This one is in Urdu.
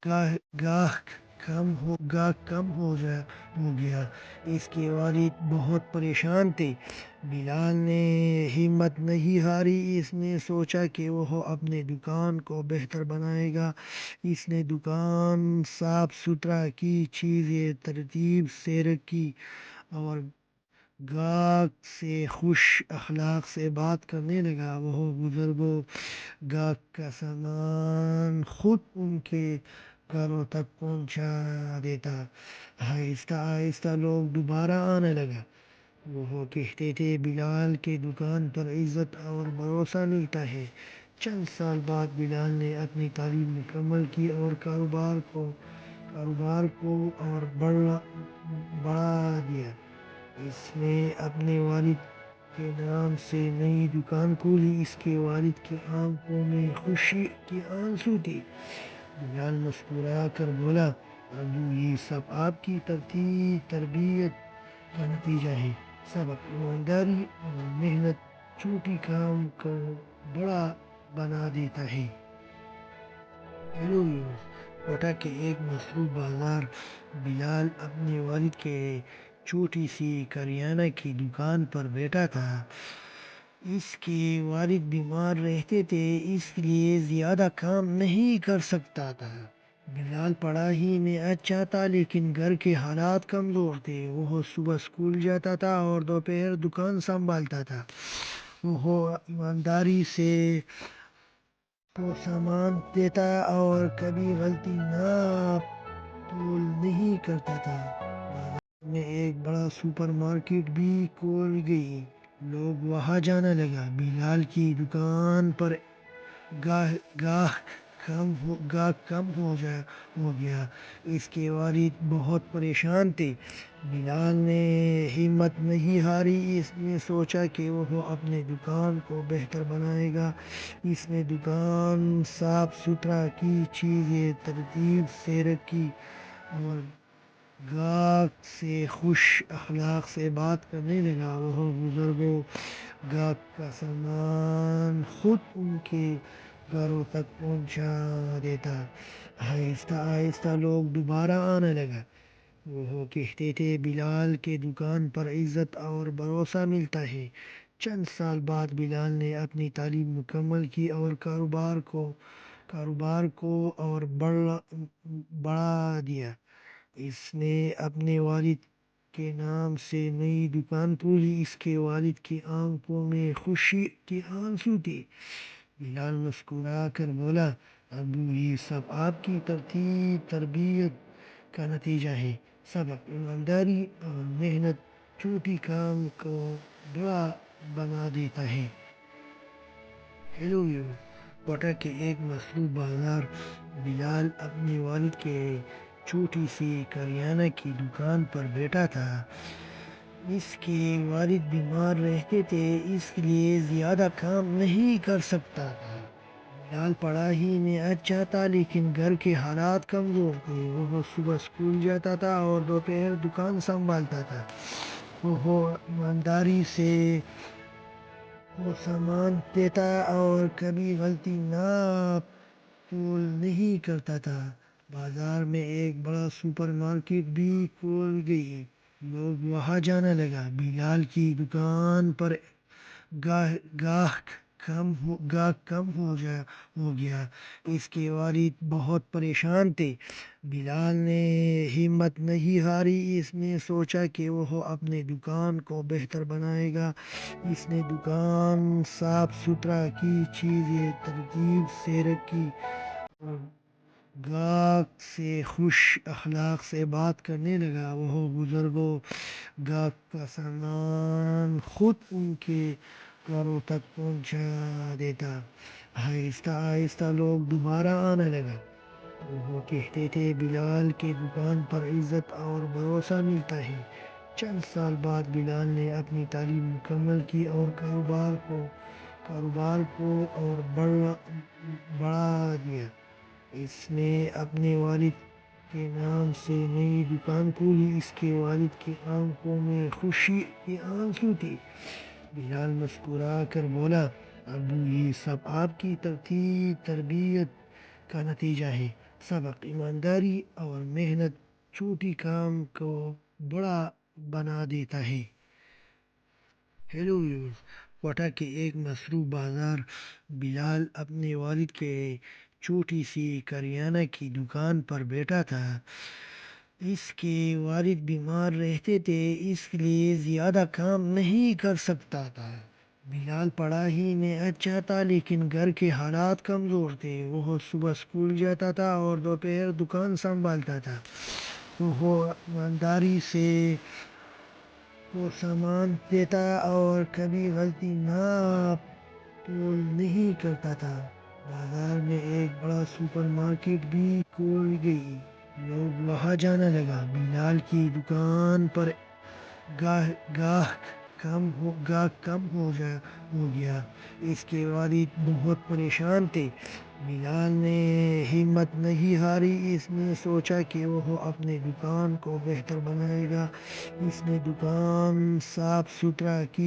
گاہ گاہ گاہ کم ہو گیا۔ اس کے والد بہت پریشان تھے۔ بلال نے ہمت نہیں ہاری۔ اس نے سوچا کہ وہ اپنے دکان کو بہتر بنائے گا۔ اس نے دکان صاف ستھرا کی، چیزیں ترتیب سے رکھی اور گاہک سے خوش اخلاق سے بات کرنے لگا۔ وہ بزرگوں گاہک کا سامان خود ان کے گھروں تک پہنچا دیتا۔ آہستہ آہستہ لوگ دوبارہ آنے لگا۔ وہ کہتے تھے بلال کے دکان پر عزت اور بھروسہ ملتا ہے۔ چند سال بعد بلال نے اپنی تعلیم مکمل کی اور کاروبار کو اور بڑھا دیا۔ اس نے اپنے والد کے نام سے نئی دکان کھولی۔ اس کے والد کی آنکھوں میں خوشی کے آنسو تھے۔ بلال مسکرا کر بولا، ابو یہ سب آپ کی تربیت کا نتیجہ ہے۔ سبق: ایمانداری اور محنت چھوٹی کام کو بڑا بنا دیتا ہے۔ ہیلو ویورز، کوٹا کے ایک مصروف بازار بلال اپنے والد کے چھوٹی سی کریانہ کی دکان پر بیٹھا تھا۔ اس کے والد بیمار رہتے تھے، اس لیے زیادہ کام نہیں کر سکتا تھا۔ بلال پڑھائی میں اچھا تھا لیکن گھر کے حالات کمزور تھے۔ وہ صبح اسکول جاتا تھا اور دوپہر دکان سنبھالتا تھا۔ وہ ایمانداری سے سامان دیتا اور کبھی غلطی ناپ تول نہیں کرتا تھا۔ بازار میں ایک بڑا سپر مارکیٹ بھی کھل گئی۔ لوگ وہاں جانے لگا۔ بلال کی دکان پر گاہک کم ہو گیا۔ اس کے والد بہت پریشان تھے۔ بلال نے ہمت نہیں ہاری۔ اس نے سوچا کہ وہ اپنے دکان کو بہتر بنائے گا۔ اس نے دکان صاف ستھرا کی، چیزیں ترتیب سے رکھی اور گاہک سے خوش اخلاق سے بات کرنے لگا۔ وہ بزرگوں گاہک کا سامان خود ان کے گھروں تک پہنچا دیتا۔ آہستہ آہستہ لوگ دوبارہ آنے لگا۔ وہ کہتے تھے بلال کے دکان پر عزت اور بھروسہ ملتا ہے۔ چند سال بعد بلال نے اپنی تعلیم مکمل کی اور کاروبار کو اور بڑھا دیا۔ اس نے اپنے والد کے نام سے نئی دکان کھولی۔ اس کے والد کی آنکھوں میں خوشی کے آنسو تھے۔ بلال مسکرا کر بولا، ابو یہ سب آپ کی تربیت کا نتیجہ ہے۔ سبق: ایمانداری اور محنت چھوٹی کام کو بڑا بنا دیتا ہے۔ ہیلو ویورز، کوٹا کے ایک مصروف بازار بلال اپنے والد کے چھوٹی سی کریانہ کی دکان پر بیٹھا تھا۔ اس کے والد بیمار رہتے تھے، اس لیے زیادہ کام نہیں کر سکتا تھا۔ بلال پڑھائی میں اچھا تھا لیکن گھر کے حالات کمزور تھے۔ وہ صبح اسکول جاتا تھا اور دوپہر دکان سنبھالتا تھا۔ وہ ایمانداری سے سامان دیتا اور کبھی غلطی ناپ تول نہیں کرتا تھا۔ بازار میں ایک بڑا سپر مارکیٹ بھی کھل گئی۔ لوگ وہاں جانے لگا۔ بلال کی دکان پر گاہک کم ہو گیا۔ اس کے والد بہت پریشان تھے۔ بلال نے ہمت نہیں ہاری۔ اس نے سوچا کہ وہ اپنے دکان کو بہتر بنائے گا۔ اس نے دکان صاف ستھرا کی، چیزیں ترتیب سے رکھی اور گاہک سے خوش اخلاق سے بات کرنے لگا۔ وہ بزرگوں گاہک کا سامان خود ان کے گھروں تک پہنچا دیتا۔ آہستہ آہستہ لوگ دوبارہ آنے لگا۔ وہ کہتے تھے بلال کے دکان پر عزت اور بھروسہ ملتا ہے۔ چند سال بعد بلال نے اپنی تعلیم مکمل کی اور کاروبار کو اور بڑھا دیا۔ اس نے اپنے والد کے نام سے نئی دکان کھولی۔ اس کے والد کی آنکھوں میں خوشی کے آنسو تھے۔ بلال مسکرا کر بولا، ابو یہ سب آپ کی تربیت کا نتیجہ ہے۔ سبق: ایمانداری اور محنت چھوٹی کام کو بڑا بنا دیتا ہے۔ ہیلو ویورز، کوئٹہ کے ایک مصروف بازار بلال اپنے والد کے چھوٹی سی کریانہ کی دکان پر بیٹھا تھا۔ اس کے والد بیمار رہتے تھے، اس لیے زیادہ کام نہیں کر سکتا تھا۔ بلال پڑھائی میں اچھا تھا لیکن گھر کے حالات کمزور تھے۔ وہ صبح اسکول جاتا تھا اور دوپہر دکان سنبھالتا تھا۔ وہ ایمانداری سے سامان دیتا اور کبھی غلطی ناپ-تول نہیں کرتا تھا۔ بازار میں ایک بڑا سپر مارکیٹ بھی کھل گئی۔ لوگ وہاں جانے لگے۔ بلال کی دکان پر گاہک کم ہو گیا۔ اس کے والد بہت پریشان تھے۔ بلال نے ہمت نہیں ہاری۔ اس نے سوچا کہ وہ اپنی دکان کو بہتر بنائے گا۔ اس نے دکان صاف ستھرا کی۔